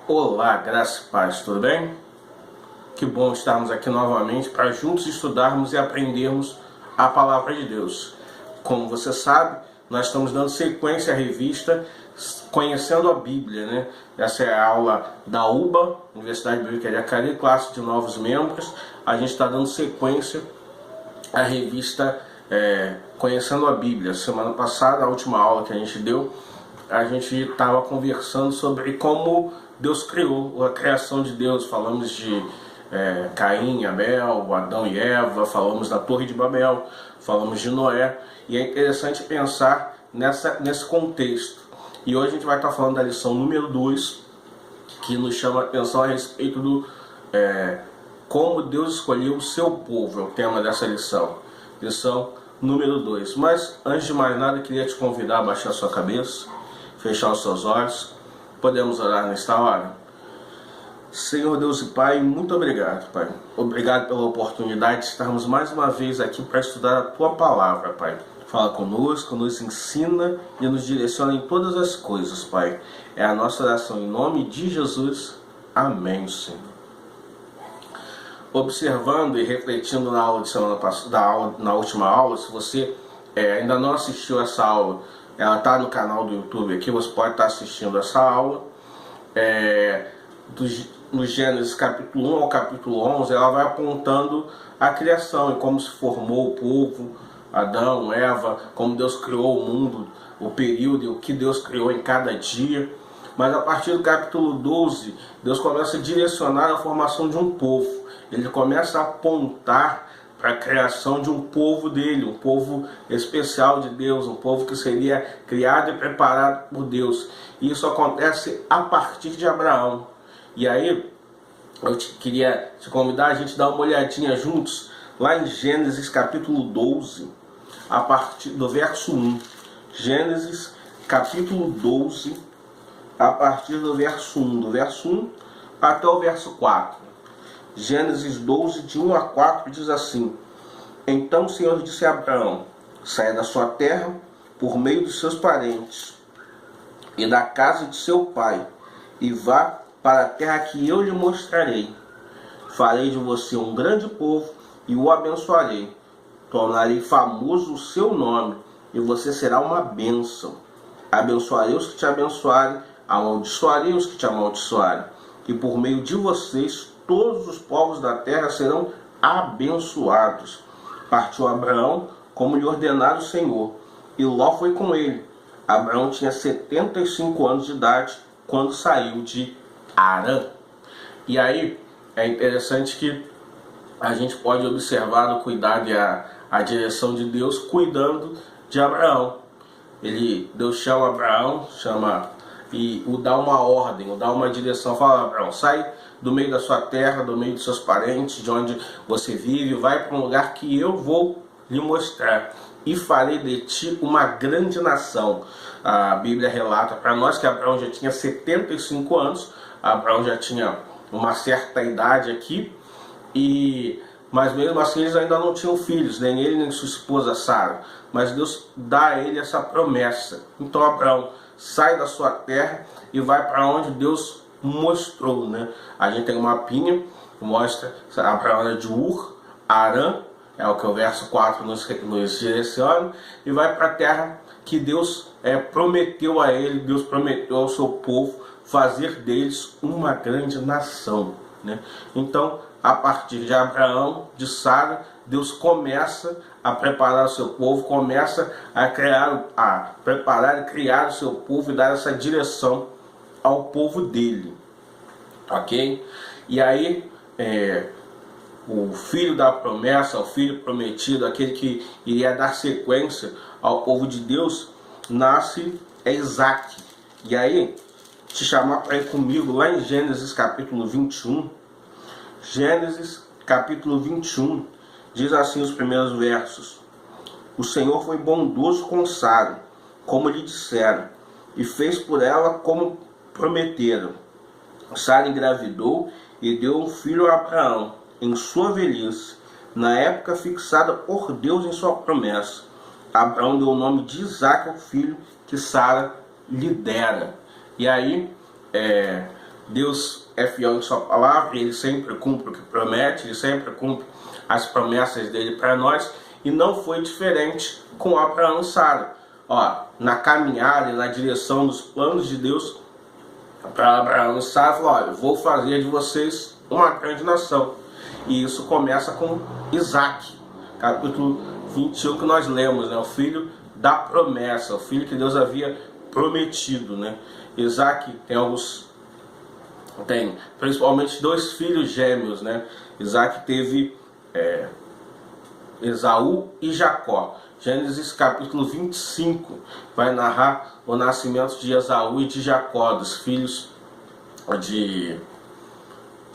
Olá, graça e paz, tudo bem? Que bom estarmos aqui novamente para juntos estudarmos e aprendermos a Palavra de Deus. Como você sabe, nós estamos dando sequência à revista Conhecendo a Bíblia, né? Essa é a aula da UBA, Universidade Bíblica de Acari, classe de novos membros. A gente está dando sequência à revista Conhecendo a Bíblia. Semana passada, a última aula que a gente deu, a gente estava conversando sobre como Deus criou, a criação de Deus. Falamos de Caim, Abel, Adão e Eva, falamos da Torre de Babel, falamos de Noé, e é interessante pensar nesse contexto. E hoje a gente vai estar falando da lição número 2, que nos chama a atenção a respeito do como Deus escolheu o seu povo, é o tema dessa lição. Lição número 2. Mas antes de mais nada, eu queria te convidar a baixar a sua cabeça, fechar os seus olhos. Podemos orar nesta hora? Senhor Deus e Pai, muito obrigado, Pai. Obrigado pela oportunidade de estarmos mais uma vez aqui para estudar a Tua Palavra, Pai. Fala conosco, nos ensina e nos direciona em todas as coisas, Pai. É a nossa oração em nome de Jesus. Amém, Senhor. Observando e refletindo na aula de semana passada, na última aula, se você ainda não assistiu essa aula, ela está no canal do YouTube aqui, você pode estar assistindo essa aula. No Gênesis capítulo 1 ao capítulo 11, ela vai apontando a criação e como se formou o povo, Adão, Eva, como Deus criou o mundo, o período e o que Deus criou em cada dia. Mas a partir do capítulo 12, Deus começa a direcionar a formação de um povo. Ele começa a apontar para a criação de um povo dele, um povo especial de Deus, um povo que seria criado e preparado por Deus. E isso acontece a partir de Abraão. E aí, eu queria te convidar a gente dar uma olhadinha juntos lá em Gênesis capítulo 12, a partir do verso 1. Gênesis capítulo 12, a partir do verso 1 até o verso 4. Gênesis 12, de 1 a 4, diz assim: Então o Senhor disse a Abraão: Saia da sua terra, por meio dos seus parentes, e da casa de seu pai, e vá para a terra que eu lhe mostrarei. Farei de você um grande povo, e o abençoarei. Tornarei famoso o seu nome, e você será uma bênção. Abençoarei os que te abençoarem, amaldiçoarei os que te amaldiçoarem. E por meio de vocês, todos os povos da terra serão abençoados. Partiu Abraão, como lhe ordenara o Senhor, e Ló foi com ele. Abraão tinha 75 anos de idade quando saiu de Harã. E aí é interessante que a gente pode observar o cuidado e a direção de Deus cuidando de Abraão. Deus chama Abraão, e o dá uma ordem, o dá uma direção. Fala: Abraão, sai do meio da sua terra, do meio dos seus parentes, de onde você vive, vai para um lugar que eu vou lhe mostrar, e farei de ti uma grande nação. A Bíblia relata para nós que Abraão já tinha 75 anos, Abraão já tinha uma certa idade aqui, mas mesmo assim eles ainda não tinham filhos, nem ele nem sua esposa Sara. Mas Deus dá a ele essa promessa. Então Abraão sai da sua terra e vai para onde Deus mostrou, né? A gente tem um mapinha que mostra Abraão era de Ur, Harã, é o que o verso 4 nos direciona, e vai para a terra que Deus prometeu a ele. Deus prometeu ao seu povo fazer deles uma grande nação, né? Então, a partir de Abraão, de Sara, Deus começa a preparar o seu povo, começa a preparar e criar o seu povo e dar essa direção ao povo dele, ok? E aí, o filho da promessa, o filho prometido, aquele que iria dar sequência ao povo de Deus, nasce Isaac. E aí, te chamar para ir comigo lá em Gênesis capítulo 21. Gênesis capítulo 21, diz assim os primeiros versos: O Senhor foi bondoso com Sara, como lhe disseram, e fez por ela como prometeram. Sara engravidou e deu um filho a Abraão, em sua velhice, na época fixada por Deus em sua promessa. Abraão deu o nome de Isaque ao filho que Sara lidera. E aí, Deus é fiel em sua palavra, ele sempre cumpre o que promete, ele sempre cumpre as promessas dele para nós, e não foi diferente com Abraão e Sara. Na caminhada e na direção dos planos de Deus para Abraão e Sara, falou: eu vou fazer de vocês uma grande nação. E isso começa com Isaac, capítulo 21 que nós lemos, né? O filho da promessa, o filho que Deus havia prometido, né? Isaac tem principalmente 2 filhos gêmeos, né? Isaac teve Esaú e Jacó. Gênesis capítulo 25 vai narrar o nascimento de Esaú e de Jacó, dos filhos de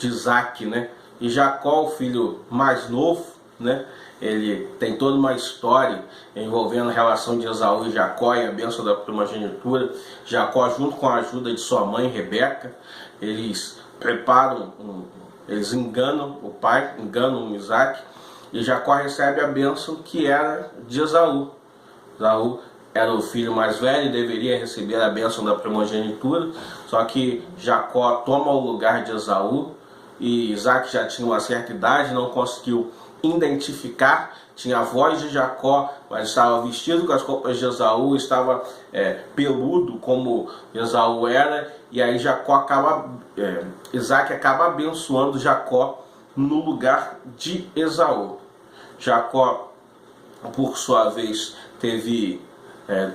Isaac, né? E Jacó, o filho mais novo, né? Ele tem toda uma história envolvendo a relação de Esaú e Jacó e a bênção da primogenitura. Jacó, junto com a ajuda de sua mãe Rebeca, eles eles enganam o pai, enganam Isaac, e Jacó recebe a bênção que era de Esaú. Esaú era o filho mais velho e deveria receber a bênção da primogenitura, só que Jacó toma o lugar de Esaú, e Isaac já tinha uma certa idade, não conseguiu identificar, tinha a voz de Jacó, mas estava vestido com as roupas de Esaú, estava peludo como Esaú era, e aí Isaac acaba abençoando Jacó no lugar de Esaú. Jacó, por sua vez, teve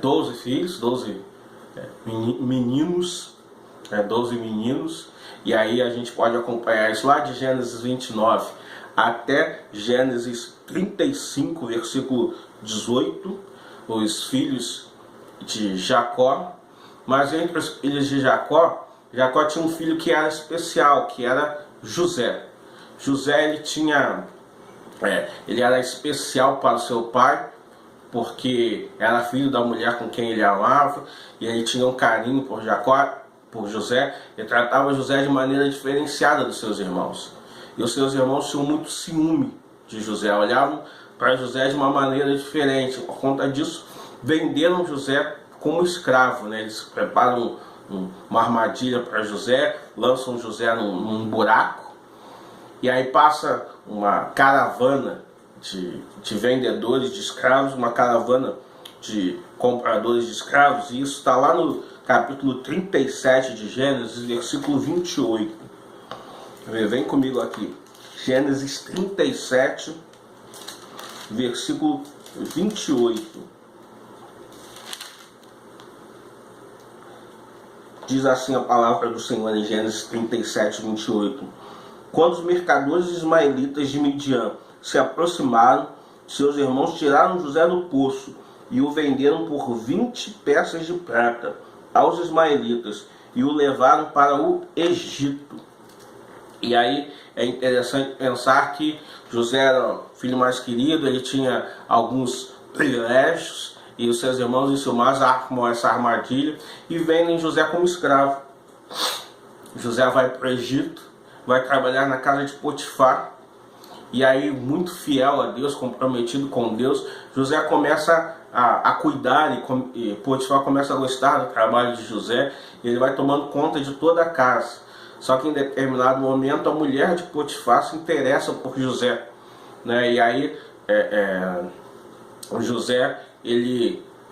12 filhos, 12 meninos, 12 meninos, e aí a gente pode acompanhar isso lá de Gênesis 29 até Gênesis 35, versículo 18, os filhos de Jacó. Mas entre os filhos de Jacó, Jacó tinha um filho que era especial, que era José. José, ele era especial para o seu pai, porque era filho da mulher com quem ele amava, e ele tinha um carinho por José. Ele tratava José de maneira diferenciada dos seus irmãos. E os seus irmãos tinham muito ciúme de José, olhavam para José de uma maneira diferente. Por conta disso, venderam José como escravo, né? Eles preparam uma armadilha para José, lançam José num buraco, e aí passa uma caravana de vendedores de escravos, uma caravana de compradores de escravos, e isso está lá no capítulo 37 de Gênesis, versículo 28. Vem comigo aqui, Gênesis 37, versículo 28. Diz assim a palavra do Senhor em Gênesis 37, 28. Quando os mercadores ismaelitas de Midian se aproximaram, seus irmãos tiraram José do poço e o venderam por 20 peças de prata aos ismaelitas e o levaram para o Egito. E aí é interessante pensar que José era o filho mais querido, ele tinha alguns privilégios, e os seus irmãos em Silmar armam essa armadilha e vendem José como escravo. José vai para o Egito, vai trabalhar na casa de Potifar, e aí, muito fiel a Deus, comprometido com Deus, José começa a cuidar, e Potifar começa a gostar do trabalho de José, e ele vai tomando conta de toda a casa. Só que em determinado momento a mulher de Potifar se interessa por José, né? E aí o José,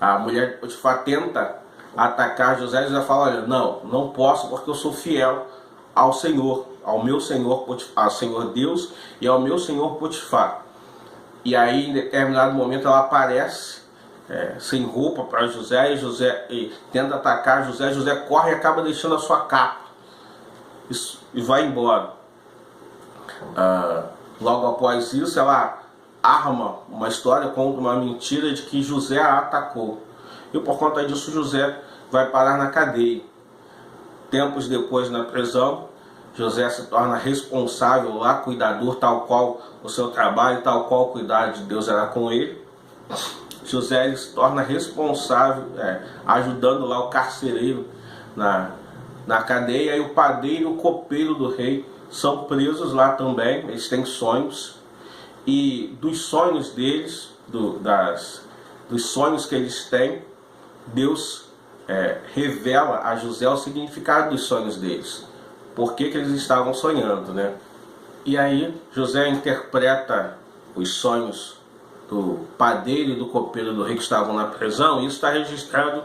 a mulher de Potifar tenta atacar José, e José fala: olha, não posso, porque eu sou fiel ao Senhor, ao meu Senhor Potifar, ao Senhor Deus e ao meu Senhor Potifar. E aí em determinado momento ela aparece sem roupa para José, e José tenta atacar José. José corre e acaba deixando a sua capa e vai embora. Logo após isso, ela arma uma história, conta uma mentira de que José a atacou, e por conta disso José vai parar na cadeia. Tempos depois, na prisão, José se torna responsável lá, cuidador, tal qual o seu trabalho, tal qual o cuidado de Deus era com ele. José ele se torna responsável, ajudando lá o carcereiro na cadeia, e o padeiro e o copeiro do rei são presos lá também. Eles têm sonhos, e dos sonhos deles, dos sonhos que eles têm, Deus revela a José o significado dos sonhos deles. Por que eles estavam sonhando, né? E aí José interpreta os sonhos do padeiro e do copeiro do rei que estavam na prisão, e isso está registrado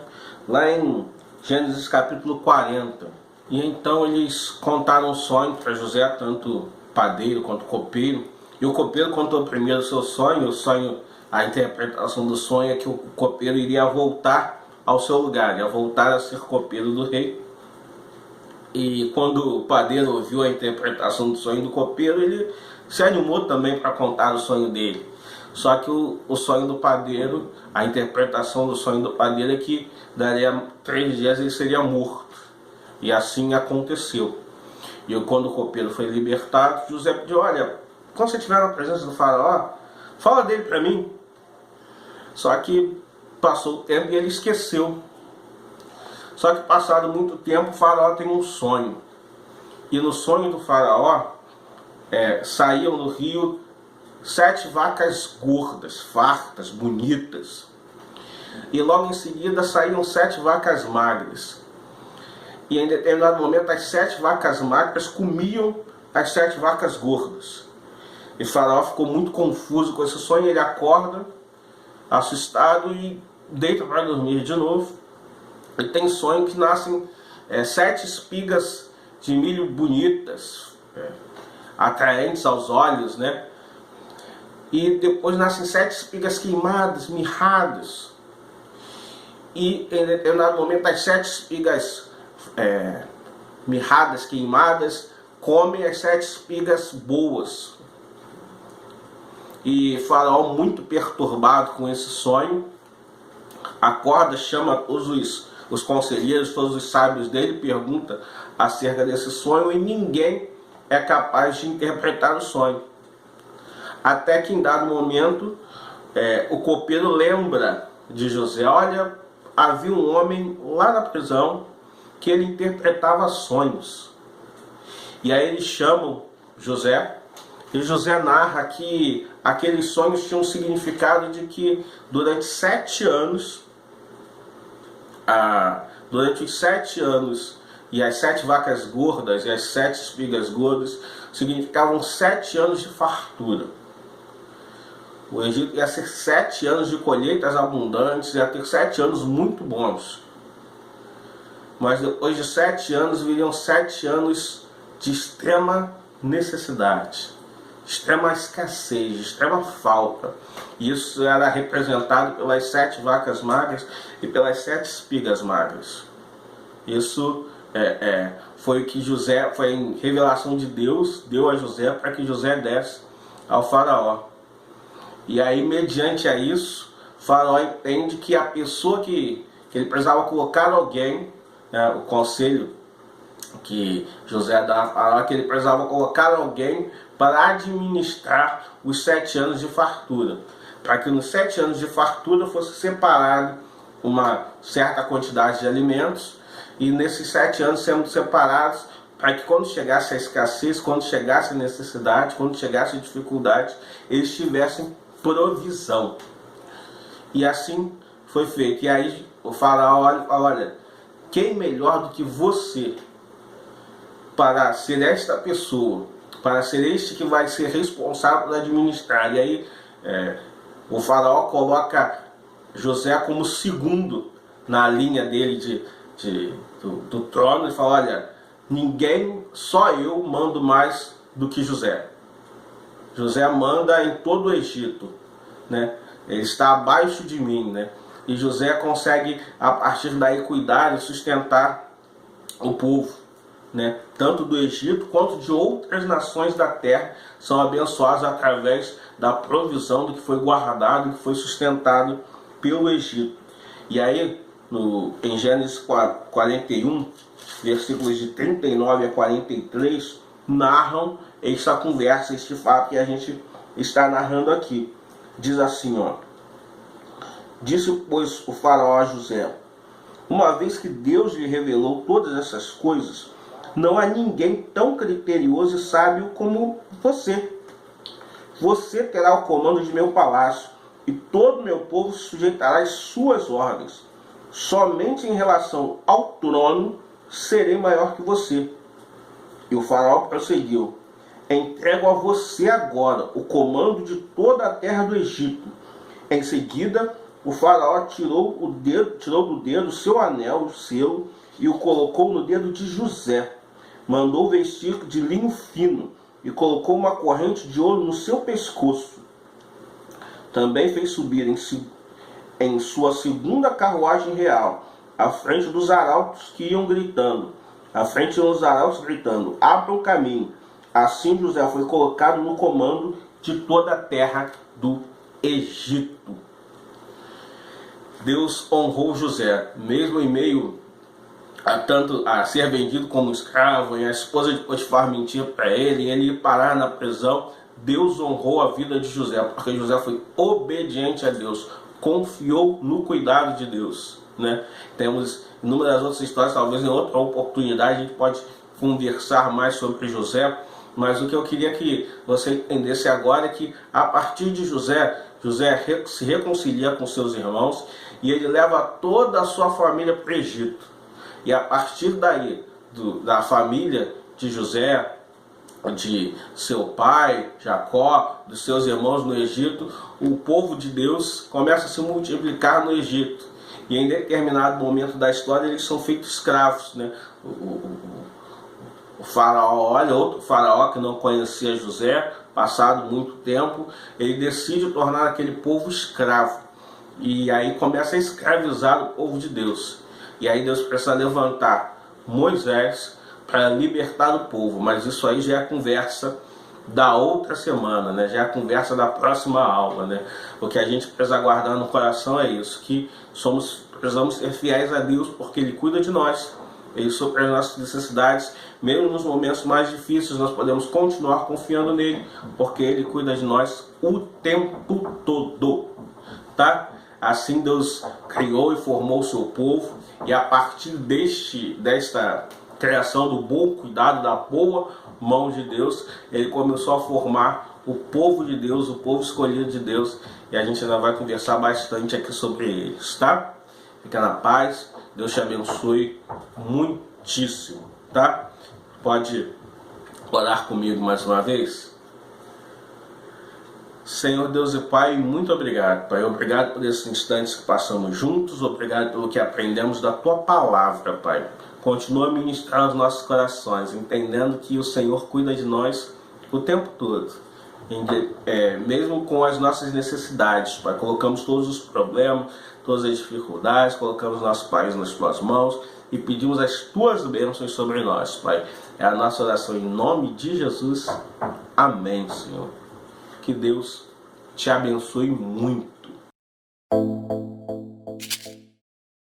lá em Gênesis capítulo 40. E então eles contaram o sonho para José, tanto o padeiro quanto o copeiro. E o copeiro contou primeiro o seu sonho. O sonho, a interpretação do sonho é que o copeiro iria voltar ao seu lugar, ia voltar a ser copeiro do rei. E quando o padeiro ouviu a interpretação do sonho do copeiro, ele se animou também para contar o sonho dele. Só que o sonho do padeiro, a interpretação do sonho do padeiro é que daria 3 dias ele seria morto. E assim aconteceu. E quando o copeiro foi libertado, José pediu: olha, quando você estiver na presença do faraó, fala dele para mim. Só que passou o tempo e ele esqueceu. Só que passado muito tempo, o faraó tem um sonho. E no sonho do faraó, saíam no rio 7 vacas gordas, fartas, bonitas. E logo em seguida saíam 7 vacas magras. E em determinado momento as 7 vacas magras comiam as 7 vacas gordas. E o faraó ficou muito confuso com esse sonho. Ele acorda, assustado, e deita para dormir de novo. E tem sonho que nascem 7 espigas de milho bonitas, atraentes aos olhos, né? E depois nascem 7 espigas queimadas, mirradas. E em determinado momento as 7 espigas mirradas, queimadas, comem as 7 espigas boas. E Faraó, muito perturbado com esse sonho, acorda, chama todos os conselheiros, todos os sábios dele, pergunta acerca desse sonho, e ninguém é capaz de interpretar o sonho. Até que em dado momento, o copeiro lembra de José: olha, havia um homem lá na prisão que ele interpretava sonhos. E aí eles chamam José, e José narra que aqueles sonhos tinham um significado de que durante 7 anos, durante os 7 anos, e as 7 vacas gordas e as 7 espigas gordas significavam 7 anos de fartura. O Egito ia ser 7 anos de colheitas abundantes, ia ter 7 anos muito bons. Mas depois de 7 anos viriam 7 anos de extrema necessidade, extrema escassez, extrema falta. E isso era representado pelas 7 vacas magras e pelas 7 espigas magras. Isso foi o que José, foi em revelação de Deus, deu a José para que José desse ao faraó. E aí, mediante a isso, o faraó entende que a pessoa que ele precisava colocar alguém, o conselho que José dá a faraó, que ele precisava colocar alguém para administrar os 7 anos de fartura, para que nos 7 anos de fartura fosse separado uma certa quantidade de alimentos, e nesses 7 anos sendo separados, para que quando chegasse a escassez, quando chegasse a necessidade, quando chegasse a dificuldade, eles tivessem provisão. E assim foi feito. E aí o faraó olha e fala: olha, quem melhor do que você para ser esta pessoa, para ser este que vai ser responsável por administrar? E aí o faraó coloca José como segundo na linha dele do trono, e fala: olha, ninguém, só eu mando mais do que José. José manda em todo o Egito, né? Ele está abaixo de mim, né? E José consegue, a partir daí, cuidar e sustentar o povo, né? Tanto do Egito quanto de outras nações da terra são abençoadas através da provisão do que foi guardado, que foi sustentado pelo Egito. E aí, em Gênesis 41, versículos de 39 a 43, narram esta conversa, este fato que a gente está narrando aqui. Diz assim, ó: disse, pois, o faraó a José: uma vez que Deus lhe revelou todas essas coisas, não há ninguém tão criterioso e sábio como você. Você terá o comando de meu palácio, e todo o meu povo se sujeitará às suas ordens. somente em relação ao trono serei maior que você. E o faraó prosseguiu: entrego a você agora o comando de toda a terra do Egito. Em seguida, o faraó tirou do dedo seu anel, o selo, e o colocou no dedo de José. Mandou vestir de linho fino e colocou uma corrente de ouro no seu pescoço. Também fez subir em sua segunda carruagem real, à frente dos arautos que iam gritando. À frente dos arautos gritando: abram o caminho. Assim José foi colocado no comando de toda a terra do Egito. Deus honrou José, mesmo em meio a ser vendido como escravo, e a esposa de Potifar mentir para ele, e ele ir parar na prisão. Deus honrou a vida de José, porque José foi obediente a Deus, confiou no cuidado de Deus, né? Temos inúmeras outras histórias, talvez em outra oportunidade a gente pode conversar mais sobre José, mas o que eu queria que você entendesse agora é que a partir de José se reconcilia com seus irmãos e ele leva toda a sua família para o Egito. E a partir daí, da família de José, de seu pai, Jacó, dos seus irmãos no Egito, o povo de Deus começa a se multiplicar no Egito. E em determinado momento da história eles são feitos escravos, né? O faraó, olha, outro faraó que não conhecia José, passado muito tempo, ele decide tornar aquele povo escravo. E aí começa a escravizar o povo de Deus. E aí Deus precisa levantar Moisés para libertar o povo. Mas isso aí já é a conversa da outra semana, né? Já é a conversa da próxima aula, né? O que a gente precisa guardar no coração é isso, que precisamos ser fiéis a Deus, porque Ele cuida de nós. Ele supre as nossas necessidades. Mesmo nos momentos mais difíceis, nós podemos continuar confiando nele, porque Ele cuida de nós o tempo todo, tá? Assim Deus criou e formou o seu povo, e a partir desta criação, do bom cuidado, da boa mão de Deus, Ele começou a formar o povo de Deus, o povo escolhido de Deus, e a gente ainda vai conversar bastante aqui sobre eles, tá? Fica na paz, Deus te abençoe muitíssimo, tá? Pode orar comigo mais uma vez? Senhor Deus e Pai, muito obrigado, Pai. Obrigado por esses instantes que passamos juntos. Obrigado pelo que aprendemos da Tua Palavra, Pai. Continua a ministrar os nossos corações, entendendo que o Senhor cuida de nós o tempo todo. Mesmo com as nossas necessidades, Pai. Colocamos todos os problemas, todas as dificuldades, colocamos nosso país nas Tuas mãos e pedimos as Tuas bênçãos sobre nós, Pai. É a nossa oração em nome de Jesus. Amém, Senhor. Que Deus te abençoe muito.